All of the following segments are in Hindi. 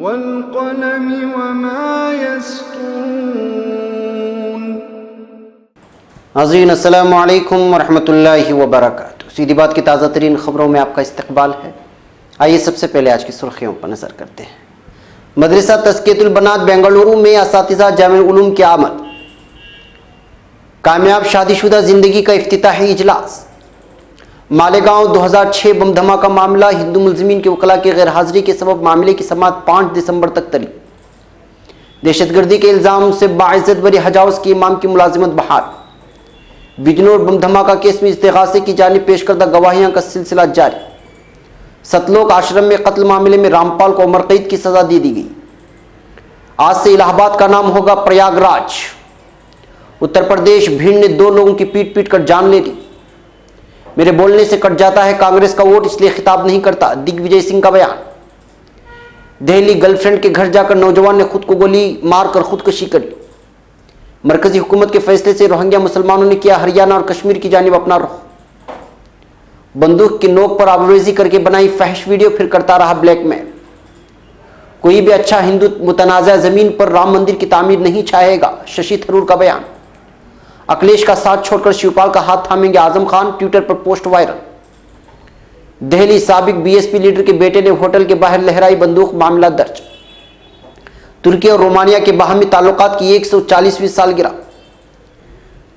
वल्क़लमि वमा यस्तूरून। नाज़रीन अस्सलामु अलैकुम वरहमतुल्लाहि वबरकातुहू। सीधी बात की ताज़ा तरीन ख़बरों में आपका इस्तकबाल है। आइए सबसे पहले आज की सुर्खियों पर नज़र करते हैं। मदरसा तज़कियतुल बनात बेंगलुरु में असातिज़ा जामिउल उलूम की आमद। कामयाब शादीशुदा ज़िंदगी का इफ्तिताही इजलास। मालेगांव 2006 बम धमाका मामला, हिंदू मुल्ज़िमीन के वकला की गैर हाजिरी के सबब मामले की समाअत 5 दिसंबर तक टली। दहशतगर्दी के इल्ज़ाम से बाइज़्ज़त बरी हज हाउस के इमाम की मुलाजिमत बहाल। बिजनौर बम धमाका केस में इस्तिग़ासे की जानिब पेश करदा गवाहियां का सिलसिला जारी। सतलोक आश्रम में कत्ल मामले में रामपाल को उम्र कैद की सजा दे दी गई। आज से इलाहाबाद का नाम होगा प्रयागराज। उत्तर प्रदेश भीड़ ने 2 लोगों की पीट पीट कर जान ले ली। मेरे बोलने से कट जाता है कांग्रेस का वोट, इसलिए खिताब नहीं करता, दिग्विजय सिंह का बयान। दिल्ली गर्लफ्रेंड के घर जाकर नौजवान ने खुद को गोली मारकर खुदकुशी कर ली। मरकजी हुकूमत के फैसले से रोहिंग्या मुसलमानों ने किया हरियाणा और कश्मीर की जानिब अपना रुख। बंदूक की नोक पर आबरूज़ी करके बनाई फहश वीडियो, फिर करता रहा ब्लैकमेल। कोई भी अच्छा हिंदू मुतनाज़ा ज़मीन पर राम मंदिर की तामीर नहीं चाहेगा, शशि थरूर का बयान। अखिलेश का साथ छोड़कर शिवपाल का हाथ थामेंगे आजम खान, ट्विटर पर पोस्ट वायरल। दिल्ली साबिक बीएसपी लीडर के बेटे ने होटल के बाहर लहराई बंदूक, मामला दर्ज। तुर्की और रोमानिया के बाहमी ताल्लुकात की 140वीं सालगिरह।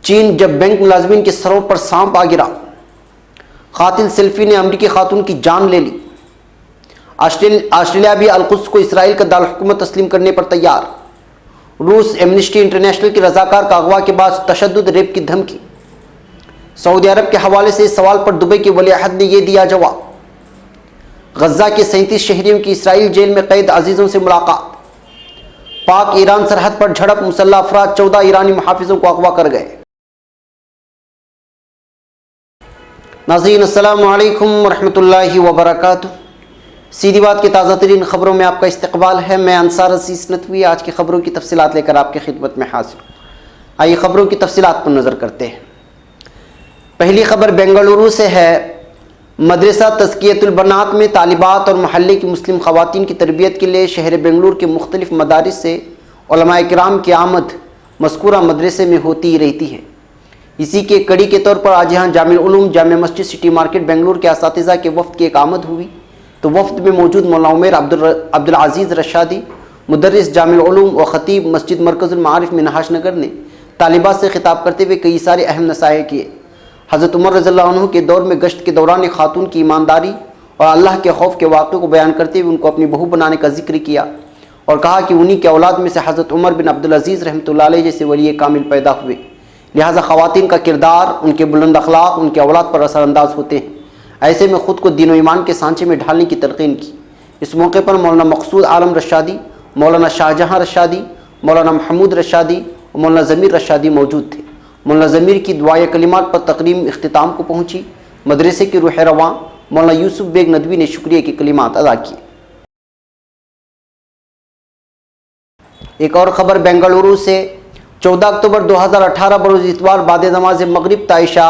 चीन जब बैंक मुलाजमीन के सरों पर सांप आ गिरा। कातिल सेल्फी ने अमरीकी खातून की जान ले ली। ऑस्ट्रेलिया भी अल-कुद्स को इसराइल का दारुल हुकूमत तस्लीम करने पर तैयार। रूस एमनेस्टी इंटरनेशनल के रजाकार का अगवा के बाद तशद्दुद रेप की धमकी। सऊदी अरब के हवाले से इस सवाल पर दुबई के वलीअहद ने यह दिया जवाब। गजा के 37 शहरियों की इसराइल जेल में कैद अजीजों से मुलाकात। पाक ईरान सरहद पर झड़प, मुसल्लह अफराद 14 ईरानी मुहाफिजों को अगवा कर गए। नाज़रीन अस्सलामु अलैकुम वरहमतुल्लाहि वबरकातुहू। सीधी बात की ताज़ा तरीन ख़बरों में आपका इस्तकबाल है। मैं अंसार अज़ीज़ नदवी आज की ख़बरों की तफसीलात लेकर आपकी खिदमत में हाजिर हूँ। आइए ख़बरों की तफसीलात पर नज़र करते हैं। पहली ख़बर बेंगलुरु से है। मदरसा तज़कियतुल बनात में तालिबात और महल्ले की मुस्लिम ख़वातीन की तरबियत के लिए शहर बेंगलुरु के मुख्तलिफ़ मदारिस से उलमाए किराम की आमद मज़कूरा मदरसे में होती ही रहती है। इसी के कड़ी के तौर पर आज यहाँ जामिउल उलूम जामे मस्जिद सिटी मार्केट बेंगलुरु के असातिज़ा के वफ़द की एक आमद हुई। तो वफ़द में मौजूद मौलाना उमैर अब्दुल अज़ीज़ रशादी, मुदर्रिस जामिउल उलूम व ख़तीब मस्जिद मरकज़ुल मारिफ मिनहाज नगर ने तालिबात से खिताब करते हुए कई सारे अहम नसाए किए। हज़रत उमर रज़ियल्लाहु अन्हु के दौर में गश्त के दौरान खातून की ईमानदारी और अल्लाह के खौफ के वाक़े को बयान करते हुए उनको अपनी बहू बनाने का जिक्र किया और कहा कि उन्हीं के औलाद में से हज़रत उमर बिन अब्दुल अज़ीज़ रहमतुल्लाह अलैह जैसे वली कामिल पैदा हुए। लिहाजा ख़वातीन का किरदार उनके बुलंद अखलाक उनके औलाद पर असरअंदाज होते हैं। ऐसे में ख़ुद को दीन और ईमान के सांचे में ढालने की तलक़ीन की। इस मौके पर मौलाना मक़सूद आलम रशादी, मौलाना शाहजहाँ रशादी, मौलाना महमूद रशादी और मौलाना ज़मीर रशादी मौजूद थे। मौलाना ज़मीर की दुआए कलिमात पर तकरीम इख्तिताम को पहुँची। मदरसे की रूह रवां मौलाना यूसुफ बेग नदवी ने शुक्रिया की कलिमात अदा किए। एक और ख़बर बेंगलुरु से। 14 अक्टूबर 2018 बरोज़ इतवार बाद नमाज मगरिब ताइशा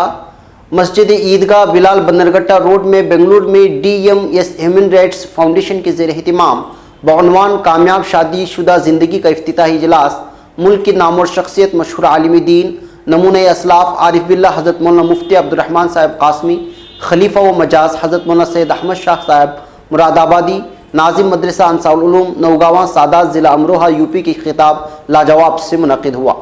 मस्जिद ईदगाह बिलाल बंदरगट्टा रोड में बेंगलुरु में DMS ह्यूमन राइट्स फाउंडेशन के ज़ेर एहतिमाम बउनवान कामयाब शादीशुदा ज़िंदगी का इफ्तिताही इजलास मुल्क की नामवर शख्सियत मशहूर आलिम दीन नमूने असलाफ आरिफ बिल्ला हज़रत मौलाना मुफ्ती अब्दुर्रहमान साहब कासमी, खलीफा व मजाज हज़रत मौलाना सैयद अहमद शाह साहब मुरादाबादी, नाजिम मदरसा अंसारुल उलूम नौगावा सादात ज़िला अमरोहा UP की खिताब लाजवाब से मुनक़िद हुआ।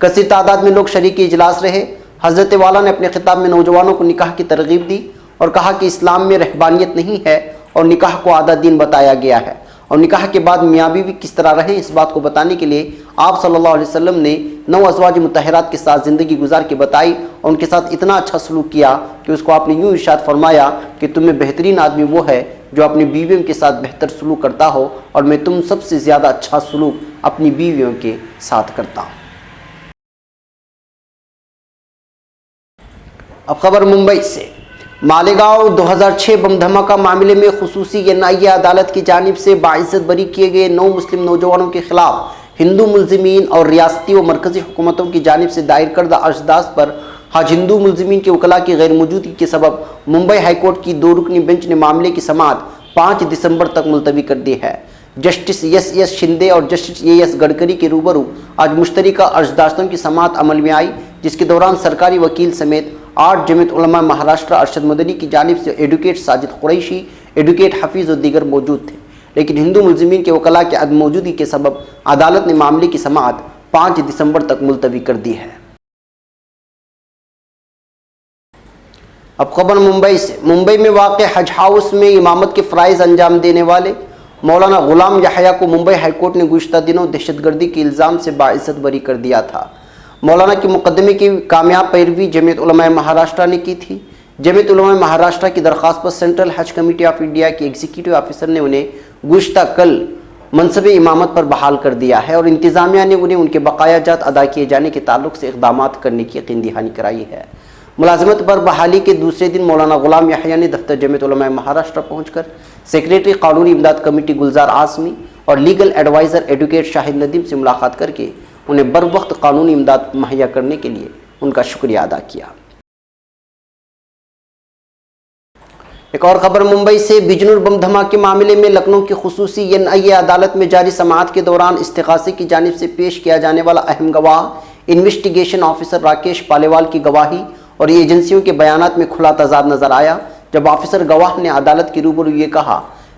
कसीर तादाद में लोग शरीक इजलास रहे। हज़रत वाला ने अपने खिताब में नौजवानों को निकाह की तरगीब दी और कहा कि इस्लाम में रहबानियत नहीं है और निकाह को आधा दीन बताया गया है और निकाह के बाद मियाँ बीवी किस तरह रहें इस बात को बताने के लिए आप सल्लल्लाहु अलैहि वसल्लम ने 9 अज़वाज मुतहरात के साथ ज़िंदगी गुजार के बताई और उनके साथ इतना अच्छा सलूक किया कि उसको आपने यूँ इरशाद फरमाया कि तुम में बेहतरीन आदमी वो है जो अपनी बीवियों के साथ बेहतर सलूक करता हो और मैं तुम सबसे ज़्यादा अच्छा सलूक अपनी बीवियों के साथ करता हूँ। अब खबर मुंबई से। मालेगांव 2006 बम धमाका मामले में खुसूसी NIA अदालत की जानिब से बाइज़्ज़त बरी किए गए 9 मुस्लिम नौजवानों के खिलाफ हिंदू मुल्ज़िमीन और रियासती व मरकज़ी हुकूमतों की जानिब से दायर करदा अर्जदास्त पर आज हिंदू मुल्ज़िमीन के वकला की गैर मौजूदगी के सबब मुंबई हाईकोर्ट की 2 रुकनी बेंच ने मामले की समाअत 5 दिसंबर तक मुलतवी कर दी है। जस्टिस एस शिंदे और जस्टिस एस गडकरी के रूबरू आज मुश्तरका अर्जदास्तों की समाअत अमल में आई, जिसके दौरान सरकारी वकील समेत 8 जमीयत उलमा महाराष्ट्र अरशद मदनी की जानिब से एडवोकेट साजिद कुरैशी, एडवोकेट हफीज और दीगर मौजूद थे। लेकिन हिंदू मुल्जिमीन के वकला की अदम मौजूदगी के सबब अदालत ने मामले की समाअत 5 दिसंबर तक मुलतवी कर दी है। अब खबर मुंबई से। मुंबई में वाक़ हज हाउस में इमामत के फ़राइज़ अंजाम देने वाले मौलाना गुलाम याहया को मुंबई हाईकोर्ट ने गुज़श्ता दिनों दहशतगर्दी के इल्ज़ाम से बाइज्जत बरी कर दिया था। मौलाना के मुकदमे की कामयाब पैरवी जमीयत उलमा महाराष्ट्र ने की थी। जमीयत उलमा महाराष्ट्र की दरख्वास्त पर सेंट्रल हज कमेटी ऑफ इंडिया के एग्जीक्यूटिव ऑफिसर ने उन्हें गुज़श्ता कल मनसब इमामत पर बहाल कर दिया है और इंतज़ामिया ने उन्हें उनके बकाया जात अदा किए जाने के ताल्लुक से इक़दाम करने की यकीन दहानी कराई है। मुलाजमत पर बहाली के दूसरे दिन मौलाना गुलाम याहया ने दफ्तर जमीयत उलमा महाराष्ट्र पहुंचकर सेक्रेटरी कानूनी इमदाद कमेटी गुलजार आसमी और legal adviser advocate Shahid Nadeem से मुलाकात करके उन्हें बर वक्त कानूनी इमदाद मुहैया करने के लिए उनका शुक्रिया अदा किया। एक और खबर मुंबई से। बिजनौर बम धमाके मामले में लखनऊ की खुसूसी NIA अदालत में जारी समाअत के दौरान इस्तिगासे की जानिब से पेश किया जाने वाला अहम गवाह इन्वेस्टिगेशन ऑफिसर राकेश पालीवाल की गवाही और एजेंसियों के बयानात में खुला तजाद नजर आया, जब ऑफिसर गवाह ने अदालत के रूबरू ये कहा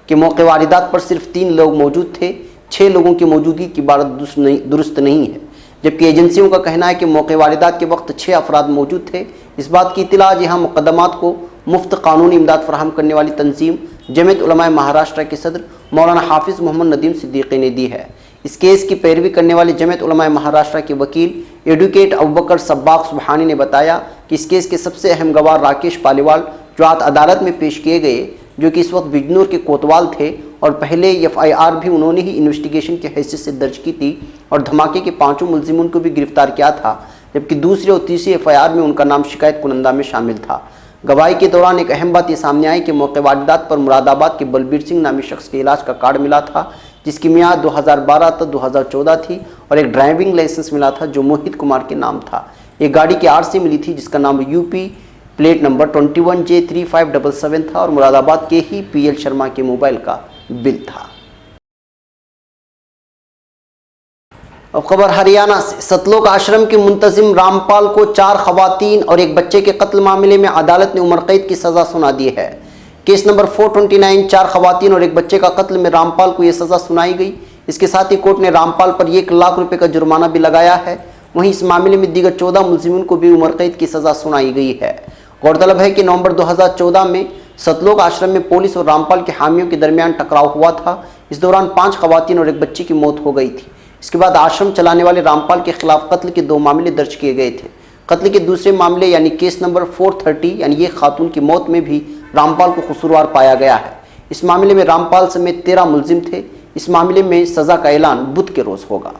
कि मौके वारदात पर सिर्फ 3 लोग मौजूद थे, 6 लोगों की मौजूदगी की इबारत दुरुस्त नहीं है, जबकि एजेंसियों का कहना है कि मौके वारदात के वक्त 6 अफराद मौजूद थे। इस बात की इत्तला यहाँ मुकदमात को मुफ्त कानूनी इमदाद फराहम करने वाली तंजीम जमीयत उलमा महाराष्ट्र के सदर मौलाना हाफिज मोहम्मद नदीम सिद्दीकी ने दी है। इस केस की पैरवी करने वाले जमीयत उलमा महाराष्ट्र के वकील एडवोकेट अबूबकर सब्बाक सुबहानी ने बताया कि इस केस के सबसे अहम गवाह राकेश पालीवाल जो आज अदालत में पेश किए गए, जो कि इस वक्त बिजनौर के कोतवाल थे और पहले FIR भी उन्होंने ही इन्वेस्टिगेशन की हैसियत से दर्ज की थी और धमाके के 5 मुलजिमों को भी गिरफ्तार किया था, जबकि दूसरे और तीसरी FIR में उनका नाम शिकायत कुनंदा में शामिल था। गवाही के दौरान एक अहम बात ये सामने आई कि मौके वारदात पर मुरादाबाद के बलबीर सिंह नामी शख्स के इलाज का कार्ड मिला था, जिसकी मियाद 2012 तक 2014 थी और एक ड्राइविंग लाइसेंस मिला था जो मोहित कुमार के नाम था। एक गाड़ी की RC मिली थी जिसका नाम UP प्लेट नंबर 21J3577 था और मुरादाबाद के ही PL शर्मा के मोबाइल का बिल था। अब खबर हरियाणा से। सतलोक आश्रम के मुंतजिम रामपाल को 4 खवातीन और एक बच्चे के कत्ल मामले में अदालत ने उम्र कैद की सजा सुना दी है। केस नंबर 429 4 खवातीन और एक बच्चे का कत्ल में रामपाल को यह सजा सुनाई गई। इसके साथ ही कोर्ट ने रामपाल पर 1 लाख रुपए का जुर्माना भी लगाया है। वहीं इस मामले में दीगर 14 मुलजिमों को भी उम्र कैद की सजा सुनाई गई है। गौरतलब है कि नवंबर 2014 में सतलोक आश्रम में पुलिस और रामपाल के हामियों के दरमियान टकराव हुआ था। इस दौरान 5 खवातीन और एक बच्चे की मौत हो गई थी। इसके बाद आश्रम चलाने वाले रामपाल के खिलाफ कत्ल के 2 मामले दर्ज किए गए थे। कत्ल के दूसरे मामले यानी केस नंबर 430 यानी ये खातून की मौत में भी रामपाल को कसूरवार पाया गया है। इस मामले में रामपाल समेत 13 मुलजिम थे। इस मामले में सजा का ऐलान बुध के रोज होगा।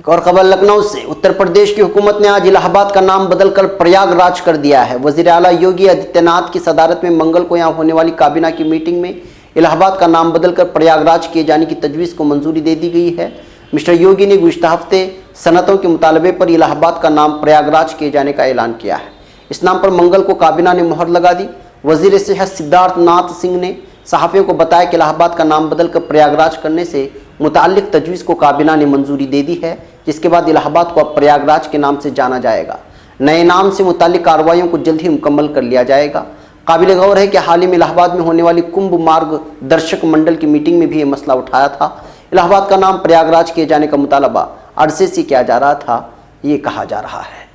एक और खबर लखनऊ से। उत्तर प्रदेश की हुकूमत ने आज इलाहाबाद का नाम बदलकर प्रयागराज कर दिया है। वजीर आला योगी आदित्यनाथ की सदारत में मंगल को यहाँ होने वाली काबीना की मीटिंग में इलाहाबाद का नाम बदलकर प्रयागराज किए जाने की तजवीज़ को मंजूरी दे दी गई है। मिस्टर योगी ने गुज़श्ता हफ्ते सनतों के मुतालबे पर इलाहाबाद का नाम प्रयागराज किए जाने का ऐलान किया है। इस नाम पर मंगल को काबीना ने मोहर लगा दी। वजीर सेहत सिद्धार्थ नाथ सिंह ने सहाफ़ियों को बताया कि इलाहाबाद का नाम बदलकर प्रयागराज करने से मुताल्लिक तजवीज़ को काबीना ने मंजूरी दे दी है, जिसके बाद इलाहाबाद को अब प्रयागराज के नाम से जाना जाएगा। नए नाम से मुताल्लिक कार्रवाइयों को जल्द ही मुकम्मल कर लिया जाएगा। काबिल गौर है कि हाल ही में इलाहाबाद में होने वाली कुंभ मार्ग दर्शक मंडल की मीटिंग में भी ये मसला उठाया था। इलाहाबाद का नाम प्रयागराज किए जाने का मुतालबा अरसे से किया जा रहा था, ये कहा जा रहा है।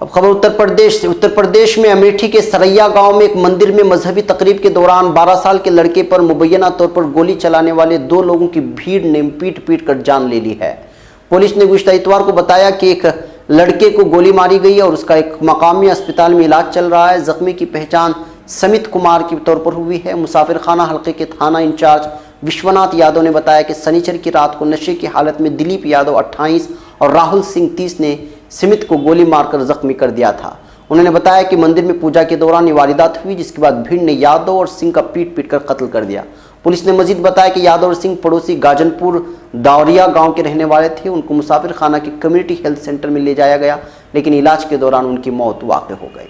अब खबर उत्तर प्रदेश से। उत्तर प्रदेश में अमेठी के सरैया गांव में एक मंदिर में मजहबी तकरीब के दौरान 12 साल के लड़के पर मुबैना तौर पर गोली चलाने वाले 2 लोगों की भीड़ ने पीट कर जान ले ली है। पुलिस ने गुज़श्ता इतवार को बताया कि एक लड़के को गोली मारी गई और उसका एक मकामी अस्पताल में इलाज चल रहा है। जख्मी की पहचान समित कुमार के तौर पर हुई है। मुसाफिर खाना हल्के के थाना इंचार्ज विश्वनाथ यादव ने बताया कि शनिचर की रात को नशे की हालत में दिलीप यादव 28 और राहुल सिंह 30 ने सिमित को गोली मारकर जख्मी कर दिया था। उन्होंने बताया कि मंदिर में पूजा के दौरान ये वारदात हुई, जिसके बाद भीड़ ने यादव और सिंह का पीट कर कत्ल कर दिया। पुलिस ने मजीद बताया कि यादव और सिंह पड़ोसी गाजनपुर दावरिया गांव के रहने वाले थे। उनको मुसाफिर खाना के कम्युनिटी हेल्थ सेंटर में ले जाया गया, लेकिन इलाज के दौरान उनकी मौत वाक़ हो गई।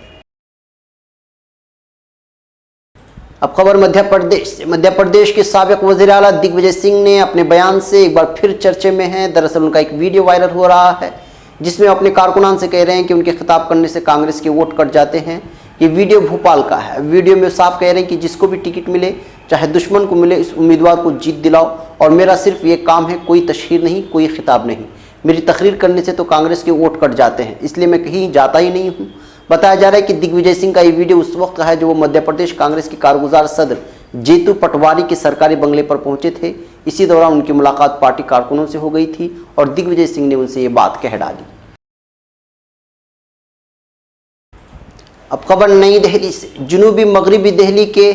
अब खबर मध्य प्रदेश से। मध्य प्रदेश के साबिक वज़ीर आला दिग्विजय सिंह ने अपने बयान से एक बार फिर चर्चे में हैं। दरअसल उनका एक वीडियो वायरल हो रहा है जिसमें अपने कारकुनान से कह रहे हैं कि उनके खिताब करने से कांग्रेस के वोट कट जाते हैं। ये वीडियो भोपाल का है। वीडियो में साफ कह रहे हैं कि जिसको भी टिकट मिले, चाहे दुश्मन को मिले, इस उम्मीदवार को जीत दिलाओ और मेरा सिर्फ ये काम है, कोई तशहीर नहीं, कोई खिताब नहीं। मेरी तकरीर करने से तो कांग्रेस के वोट कट जाते हैं, इसलिए मैं कहीं जाता ही नहीं हूँ। बताया जा रहा है कि दिग्विजय सिंह का ये वीडियो उस वक्त का है जब वो मध्य प्रदेश कांग्रेस के कारगुजार सदर जेतू पटवारी के सरकारी बंगले पर पहुंचे थे। इसी दौरान उनकी मुलाकात पार्टी कारकुनों से हो गई थी और दिग्विजय सिंह ने उनसे ये बात कह डाली। अब खबर नई दिल्ली से। जुनूबी मगरबी दिल्ली के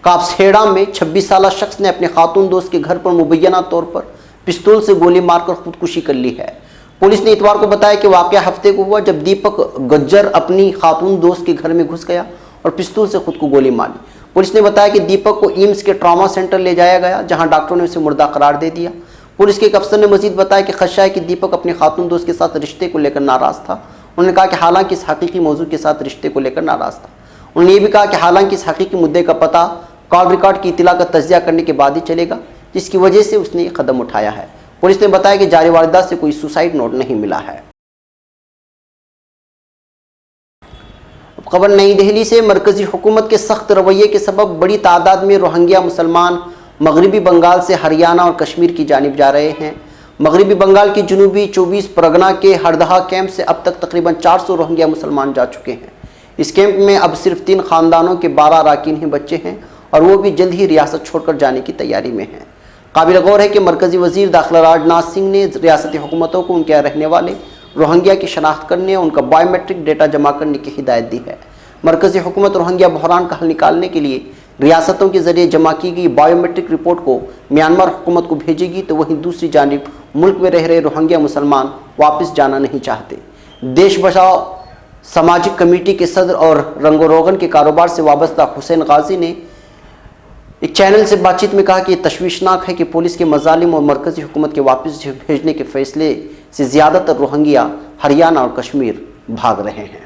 कापसेड़ा में 26 साला शख्स ने अपने खातून दोस्त के घर पर मुबैना तौर पर पिस्तौल से गोली मारकर खुदकुशी कर ली है। पुलिस ने इतवार को बताया कि वाकया हफ्ते को हुआ जब दीपक गज्जर अपनी खातून दोस्त के घर में घुस गया और पिस्तौल से खुद को गोली मारी। पुलिस ने बताया कि दीपक को एम्स के ट्रॉमा सेंटर ले जाया गया, जहां डॉक्टरों ने उसे मुर्दा करार दे दिया। पुलिस के एक अफसर ने मजीद बताया कि खदशा है कि दीपक अपने खातून दोस्त के साथ रिश्ते को लेकर नाराज था। उन्होंने कहा कि हालांकि इस हकीकी मौजू के साथ रिश्ते को लेकर नाराज था। उन्होंने ये भी कहा कि हालांकि इस हकीकी मुद्दे का पता कॉल रिकॉर्ड की इतला का तज्जिया करने के बाद ही चलेगा, जिसकी वजह से उसने ये कदम उठाया है। पुलिस ने बताया कि जारी वारदात से कोई सुसाइड नोट नहीं मिला है। खबर नई दिल्ली से। मरकजी हुकूमत के सख्त रवैये के सबब बड़ी तादाद में रोहिंग्या मुसलमान मगरबी बंगाल से हरियाणा और कश्मीर की जानिब जा रहे हैं। मगरबी बंगाल की जुनूबी 24 परगना के हरदहा कैंप से अब तक तकरीबन 400 रोहिंग्या मुसलमान जा चुके हैं। इस कैंप में अब सिर्फ 3 खानदानों के 12 अरकान ही बच्चे हैं और वो भी जल्द ही रियासत छोड़कर जाने की तैयारी में हैं। काबिल गौर है कि मरकजी वजीर दाखिला राजनाथ सिंह ने रियासती हुकूमतों को उनके यहाँ रहने वाले रोहिंग्या की शनाख्त करने और उनका बायोमेट्रिक डेटा जमा करने की हिदायत दी है। मरकजी हुकूमत रोहिंग्या बहरान का हल निकालने के लिए रियासतों के जरिए जमा की गई बायोमेट्रिक रिपोर्ट को म्यांमार हुकूमत को भेजेगी, तो वहीं दूसरी जानिब मुल्क में रह रहे रोहिंग्या मुसलमान वापस जाना नहीं चाहते। देश बचाओ सामाजिक कमेटी के सदर और रंगो-रोगन के कारोबार से वाबस्ता हुसैन गाजी ने एक चैनल से बातचीत में कहा कि ये तशवीशनाक है कि पुलिस के मजालिम और मरकजी हुकूमत के वापस भेजने के फैसले से ज़्यादातर रोहिंग्या हरियाणा और कश्मीर भाग रहे हैं।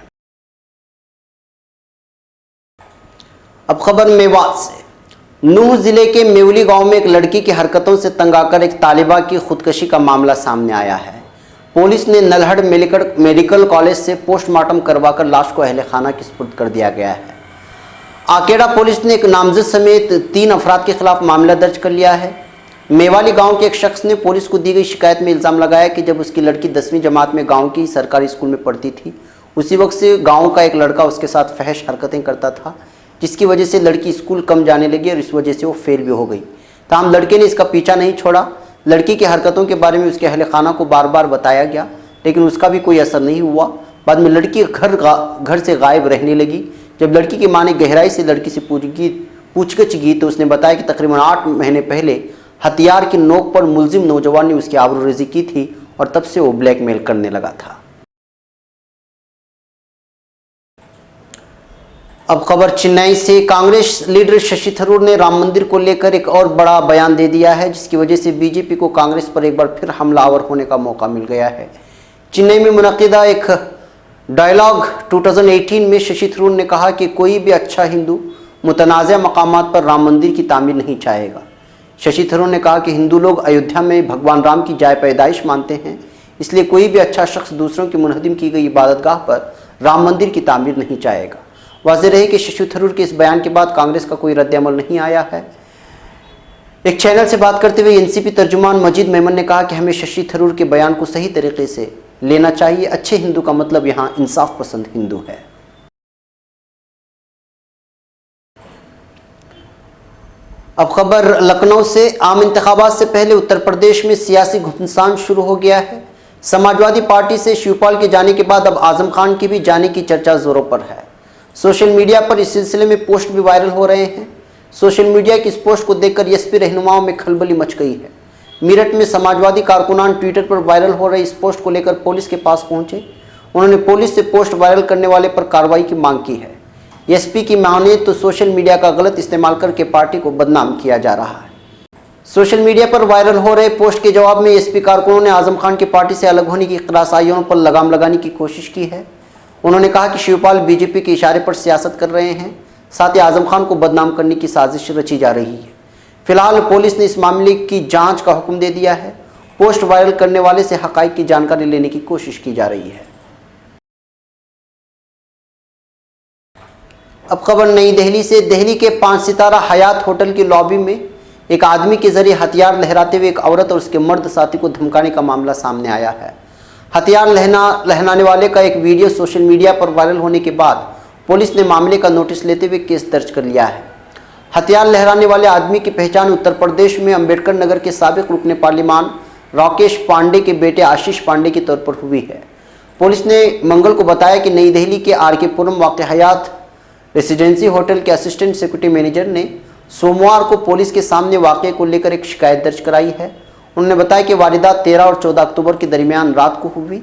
अब खबर मेवात से। नूह जिले के मेवली गांव में एक लड़की की हरकतों से तंग आकर एक तालिबा की खुदकशी का मामला सामने आया है। पुलिस ने नल्हड़ मेडिकल कॉलेज से पोस्टमार्टम करवाकर लाश को अहले खाना के सुपुर्द कर दिया गया है। आकेड़ा पुलिस ने एक नामजद समेत 3 अफराद के खिलाफ मामला दर्ज कर लिया है। मेवाली गांव के एक शख्स ने पुलिस को दी गई शिकायत में इल्ज़ाम लगाया कि जब उसकी लड़की 10वीं जमात में गांव की सरकारी स्कूल में पढ़ती थी, उसी वक्त से गांव का एक लड़का उसके साथ फहश हरकतें करता था, जिसकी वजह से लड़की स्कूल कम जाने लगी और इस वजह से वो फेल भी हो गई। ताहम लड़के ने इसका पीछा नहीं छोड़ा। लड़की की हरकतों के बारे में उसके अहले खाना को बार बार बताया गया, लेकिन उसका भी कोई असर नहीं हुआ। बाद में लड़की घर से गायब रहने लगी। जब लड़की की माँ ने गहराई से लड़की से पूछगछ की तो उसने बताया कि तकरीबन 8 महीने पहले हथियार की नोक पर मुलजिम नौजवान ने उसकी आबरूरेज़ी की थी और तब से वो ब्लैकमेल करने लगा था। अब खबर चेन्नई से। कांग्रेस लीडर शशि थरूर ने राम मंदिर को लेकर एक और बड़ा बयान दे दिया है, जिसकी वजह से बीजेपी को कांग्रेस पर एक बार फिर हमलावर होने का मौका मिल गया है। चेन्नई में मुनक़िदा एक डायलॉग 2018 में शशि थरूर ने कहा कि कोई भी अच्छा हिंदू मुतनाज़ मकामात पर राम मंदिर की तामीर नहीं चाहेगा। शशि थरूर ने कहा कि हिंदू लोग अयोध्या में भगवान राम की जाए पैदाइश मानते हैं, इसलिए कोई भी अच्छा शख्स दूसरों की मुनहदिम की गई इबादतगाह पर राम मंदिर की तामीर नहीं चाहेगा। वाज़ेह रहे कि शशि थरूर के इस बयान के बाद कांग्रेस का कोई रद्द-ए-अमल नहीं आया है। एक चैनल से बात करते हुए एनसीपी तर्जुमान मजीद मेमन ने कहा कि हमें शशि थरूर के बयान को सही तरीके से लेना चाहिए। अच्छे हिंदू का मतलब यहाँ इंसाफ पसंद हिंदू है। अब खबर लखनऊ से। आम इंतखाबात से पहले उत्तर प्रदेश में सियासी घुमसान शुरू हो गया है। समाजवादी पार्टी से शिवपाल के जाने के बाद अब आजम खान के भी जाने की चर्चा जोरों पर है। सोशल मीडिया पर इस सिलसिले में पोस्ट भी वायरल हो रहे हैं। सोशल मीडिया की इस पोस्ट को देखकर एसपी रहनुमाओं में खलबली मच गई है। मेरठ में समाजवादी कारकुनान ट्विटर पर वायरल हो रही इस पोस्ट को लेकर पुलिस के पास पहुंचे। उन्होंने पुलिस से पोस्ट वायरल करने वाले पर कार्रवाई की मांग की है। एसपी की माने तो सोशल मीडिया का गलत इस्तेमाल करके पार्टी को बदनाम किया जा रहा है। सोशल मीडिया पर वायरल हो रहे पोस्ट के जवाब में एसपी कारकुनों ने आजम खान की पार्टी से अलग होने की क़रासाइयों पर लगाम लगाने की कोशिश की है। उन्होंने कहा कि शिवपाल बीजेपी के इशारे पर सियासत कर रहे हैं। साथ ही आजम खान को बदनाम करने की साजिश रची जा रही है। फिलहाल पुलिस ने इस मामले की जांच का हुक्म दे दिया है। पोस्ट वायरल करने वाले से हकाइक की जानकारी लेने की कोशिश की जा रही है। अब खबर नई दिल्ली से। दिल्ली के 5 सितारा हयात होटल की लॉबी में एक आदमी के जरिए हथियार लहराते हुए एक औरत और उसके मर्द साथी को धमकाने का मामला सामने आया है। हथियार लहराने वाले का एक वीडियो सोशल मीडिया पर वायरल होने के बाद पुलिस ने मामले का नोटिस लेते हुए केस दर्ज कर लिया है। हथियार लहराने वाले आदमी की पहचान उत्तर प्रदेश में अंबेडकर नगर के साबिक रुकने पार्लिमान राकेश पांडे के बेटे आशीष पांडे के तौर पर हुई है। पुलिस ने मंगल को बताया कि नई दिल्ली के आर के पुरम वाक़ हयात रेसिडेंसी होटल के असिस्टेंट सिक्योरिटी मैनेजर ने सोमवार को पुलिस के सामने वाक़े को लेकर एक शिकायत दर्ज कराई है। उन्होंने बताया कि वारदात 13 और 14 अक्टूबर के दरमियान रात को हुई।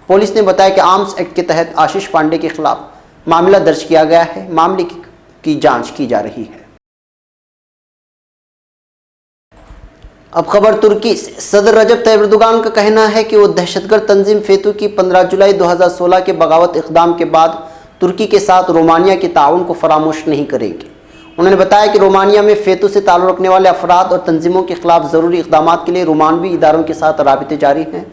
पुलिस ने बताया कि आर्म्स एक्ट के तहत आशीष पांडे के खिलाफ मामला दर्ज किया गया है। मामले की जांच की जा रही है। अब खबर तुर्की से। सदर रजब तैयब एर्दोगान का कहना है कि वो दहशतगर्द तंजीम फेतू की 15 जुलाई 2016 के बगावत इक़दाम के बाद तुर्की के साथ रोमानिया के ताउन को फरामोश नहीं करेंगे। उन्होंने बताया कि रोमानिया में फेतू से ताल्लुक़ रखने वाले अफराद और तंजीमों के खिलाफ ज़रूरी इक़दाम के लिए रोमानवी इदारों के साथ राबिते जारी हैं।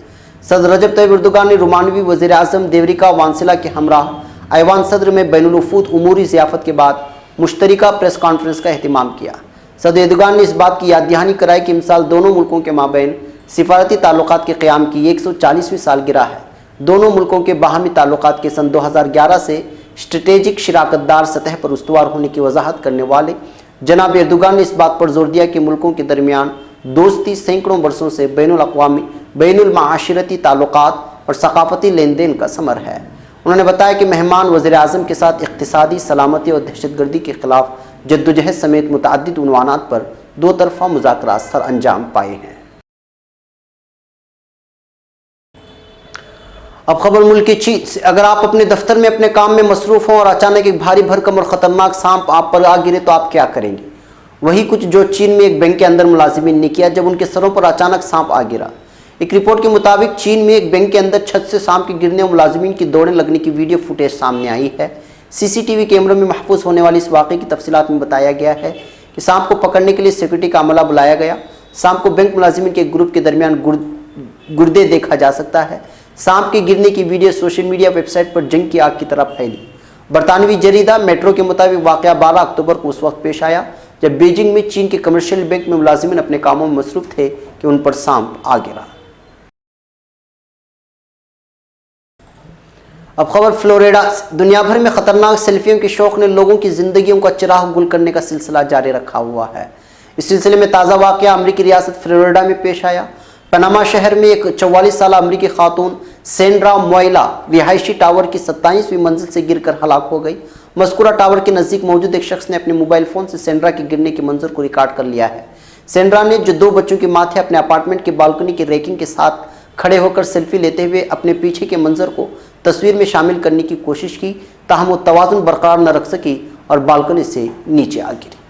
सदर रजब तैयब एर्दोगान ने रोमानवी वज़ीर आज़म देवरिका वांसिला के हमराह ऐवान सदर में बैनुल वफ़ूद उमूरी ज़ियाफ़त के बाद मुश्तरिका प्रेस कॉन्फ्रेंस का एहतमाम किया। सदर एर्दोगान ने इस बात की याद दहानी कराई कि इस साल दोनों मुल्कों के माबैन सिफारती ताल्लुक़ात के क़याम की 140वीं सालगिरह है। दोनों मुल्कों के बाहमी ताल्लुक़ात के सन 2011 से स्ट्रेटेजिक शिराकतदार सतह पर उस्तवार होने की वजाहत करने वाले जनाब एर्दोगान ने इस बात पर जोर दिया कि मुल्कों के दरमियान दोस्ती सैकड़ों वर्षों से बैनुल माशरती ताल्लुक़ात और सकाफती लेन देन का समर है। उन्होंने बताया कि मेहमान वज़ीर आज़म के साथ इक़्तिसादी, सलामती और दहशतगर्दी के खिलाफ जद्दोजहद समेत मुतअद्दिद उन्वानात पर दो तरफ़ा मुज़ाकरात सर अंजाम पाए हैं। अब खबर मुल्क की चीन से। अगर आप अपने दफ्तर में अपने काम में मसरूफ़ हों और अचानक एक भारी भरकम और ख़तरनाक सांप आप पर आ गिरे तो आप क्या करेंगे? वही कुछ जो चीन में एक बैंक के अंदर मुलाजिमीन ने किया जब उनके सरों पर अचानक सांप आ गिरा। एक रिपोर्ट के मुताबिक चीन में एक बैंक के अंदर छत से सांप के गिरने और मुलाजिमीन की दौड़ने लगने की वीडियो फुटेज सामने आई है। CCTV कैमरों में महफूज होने वाली इस वाक़े की तफसीलात में बताया गया है कि सांप को पकड़ने के लिए सिक्योरिटी का अमला बुलाया गया। सांप को बैंक मुलाजिमीन के ग्रुप के दरमियान गुर्दे देखा जा सकता है। सांप के गिरने की वीडियो सोशल मीडिया वेबसाइट पर जंग की आग की तरह फैली। बरतानवी जरीदा मेट्रो के मुताबिक वाक़या 12 अक्टूबर को उस वक्त पेश आया जब बीजिंग में चीन के कमर्शियल बैंक में मुलाजिमीन अपने कामों में मसरूफ़ थे कि उन पर सांप आ गिरा। अब खबर फ्लोरिडा से। दुनिया भर में खतरनाक सेल्फियों के शौक ने लोगों की जिंदगियों का चिराग गुल करने का सिलसिला जारी रखा हुआ है। इस सिलसिले में ताज़ा वाक़या अमरीकी रियासत फ्लोरिडा में पेश आया। पनामा शहर में एक 44 साल अमरीकी खातून सेंड्रा मोइला रिहायशी टावर की 27वीं मंजिल से गिरकर हलाक हो गई। मज़कूरा टावर के नज़दीक मौजूद एक शख्स ने अपने मोबाइल फ़ोन से सेंड्रा के गिरने के मंजर को रिकॉर्ड कर लिया है। सेंड्रा ने, जो 2 बच्चों की माँ थे, अपने अपार्टमेंट की बालकनी की रेकिंग के साथ खड़े होकर सेल्फी लेते हुए अपने पीछे के मंजर को तस्वीर में शामिल करने की कोशिश की, ताहम वो तवाज़ुन बरकरार न रख सकी और बालकनी से नीचे आ गिरी।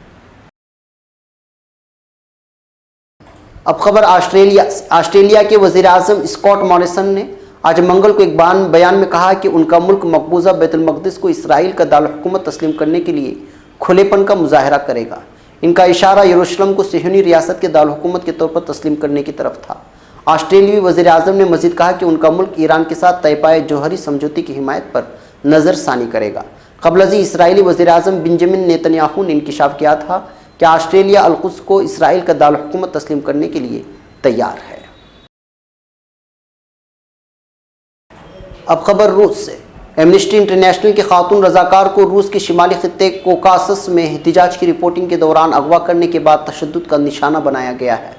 अब खबर ऑस्ट्रेलिया के वज़ीर आज़म स्कॉट मॉरिसन ने आज मंगल को एक बयान में कहा कि उनका मुल्क मकबूजा बैतुल मक़दिस को इसराइल का दारुल-हुकूमत तस्लीम करने के लिए खुलेपन का मुजाहरा करेगा। इनका इशारा यरूशलेम को सिहनी रियासत के दारुल-हुकूमत के तौर पर तस्लीम करने की तरफ था। ऑस्ट्रेलियाई वज़ीर आज़म ने मज़ीद कहा कि उनका मुल्क ईरान के साथ तय पाए जौहरी समझौते की हिमायत पर नज़रसानी करेगा। क़ब्ल इसराइली वज़ीर आज़म बेंजामिन नेतन्याहू ने इंकशाफ किया था कि ऑस्ट्रेलिया अल-कुद्स को इसराइल का दारुल-हुकूमत तस्लीम करने के लिए तैयार है। अब खबर रूस से। एमनेस्टी इंटरनेशनल के खातून रज़ाकार को रूस के शिमाली खित्ते कोकासस में एहतिजाज की रिपोर्टिंग के दौरान अगवा करने के बाद तशद्दुद का निशाना बनाया गया है।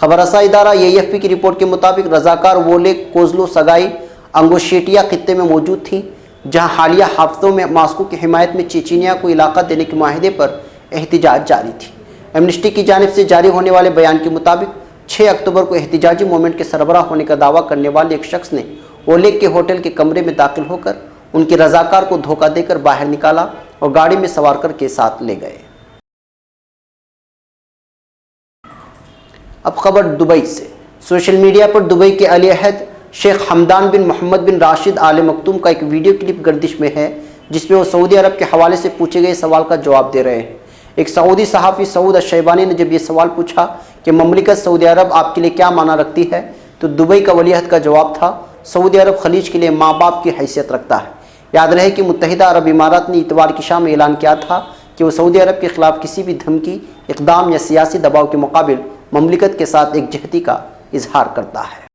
खबर रसा इदारा AFP की रिपोर्ट के मुताबिक रज़ाकार वोले कोज़लोसगाई अंगोशेटिया खित्ते में मौजूद थी, जहां हालिया हफ्तों में मास्को की हिमायत में चेचनिया को इलाका देने के माहिदे पर एहतिजाज जारी थी। एमनेस्टी की जानिब से जारी होने वाले बयान के मुताबिक 6 अक्टूबर को एहतिजाजी मूवमेंट के सरबराह होने का दावा करने वाले एक शख्स ने ओलेग के होटल के कमरे में दाखिल होकर उनके रज़ाकार को धोखा देकर बाहर निकाला और गाड़ी में सवार करके साथ ले गए। अब खबर दुबई से। सोशल मीडिया पर दुबई के अली अहद शेख हमदान बिन मोहम्मद बिन राशिद आले मखतूम का एक वीडियो क्लिप गर्दिश में है, जिसमें वो सऊदी अरब के हवाले से पूछे गए सवाल का जवाब दे रहे हैं। एक सऊदी सहाफ़ी सऊद अश-शैबानी ने जब ये सवाल पूछा कि ममलिकत सऊदी अरब आपके लिए क्या माना रखती है, तो दुबई का वलीअहद का जवाब था, सऊदी अरब खलीज के लिए माँ बाप की हैसियत रखता है। याद रहे कि मुत्तहिदा अरब इमारात ने इतवार की शाम में ऐलान किया था कि वो सऊदी अरब के खिलाफ किसी भी धमकी, इक़दाम या सियासी दबाव के मुकाबिल ममलिकत के साथ एकजहती का इजहार करता है।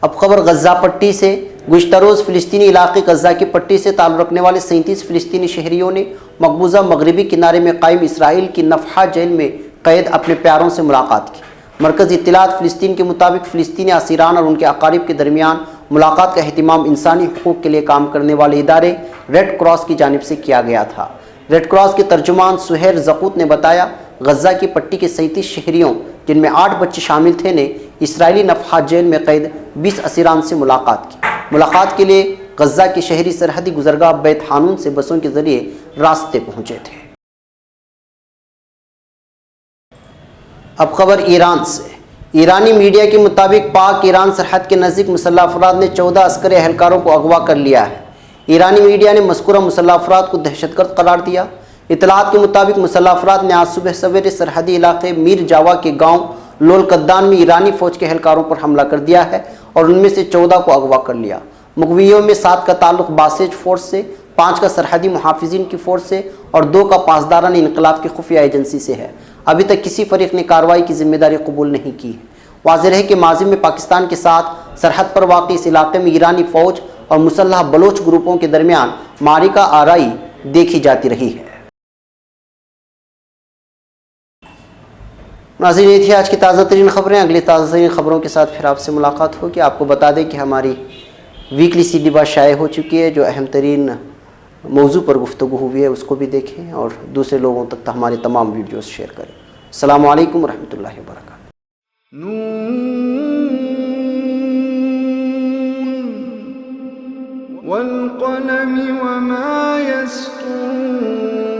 अब खबर गज़ा पट्टी से। गुज़िश्ता रोज़ फ़िलिस्तीनी इलाक़े गज़ा की पट्टी से ताल्लुक़ रखने वाले 37 फ़िलिस्तीनी शहरियों ने मकबूजा मगरबी किनारे में कायम इसराइल की नफ़हा जेल में क़ैद अपने प्यारों से मुलाकात की। मरकज़ इत्तिलात फ़िलिस्तीन के मुताबिक फ़िलिस्तीनी असीरान और उनके अकारिब के दरमियान मुलाकात का एहतिमाम इंसानी हुकूक़ के लिए काम करने वाले इदारे रेड क्रॉस की जानिब से किया गया था। रेड क्रॉस के तर्जुमान सुहैर ज़क़ूत ने बताया, गज़ा की पट्टी के 37 शहरियों, जिनमें 8 बच्चे शामिल थे, ने इसराइली नफ़हा जेल में क़ैद 20 असीरान से मुलाकात की। मुलाकात के लिए गज़ा के शहरी सरहदी गुज़रगाह बैत हानून से बसों के ज़रिए रास्ते पहुँचे थे। अब खबर ईरान से। ईरानी मीडिया के मुताबिक पाक ईरान सरहद के नज़दीक मुसल्लह अफराद ने 14 अस्करी एहलकारों को अगवा कर लिया है। ईरानी मीडिया ने मज़कूरा मुसल्लह अफराद को दहशतगर्द करार दिया। इतलात के मुताबिक मुसल्लह अफराद ने आज सुबह सवेरे सरहदी इलाके मीर जावा के गाँव लोलकद्दान में ईरानी फ़ौज के एहलकारों पर हमला कर दिया है और उनमें से 14 को अगवा कर लिया। मुगवियों में 7 का ताल्लुक बासेज फ़ोर्स से, 5 का सरहदी मुहाफ़िज़ीन की फ़ोर्स से और 2 का पासदारान इनकलाब की खुफिया एजेंसी से है। अभी तक किसी फरीक ने कार्रवाई की जिम्मेदारी कबूल नहीं की है। वाज़ेह है कि माज़ी में पाकिस्तान के साथ सरहद पर वाक़ इस इलाके में ईरानी फ़ौज और मुसल्लह बलोच ग्रुपों के दरमियान मारिका आराई देखी जाती रही है। नाज़रीन, ये थी आज की ताज़ा तरीन ख़बरें। अगली ताज़ा तरीन ख़बरों के साथ फिर आपसे मुलाकात होगी। आपको बता दें कि हमारी वीकली सीडी बात शाये हो चुकी है। जो अहम तरीन मौजू पर गुफ्तगू हुई है उसको भी देखें और दूसरे लोगों तक हमारे तमाम वीडियोस शेयर करें। अस्सलामु अलैकुम रहमतुल्लाहि व बरकातहू। वल क़लमि वमा यस्तूरून।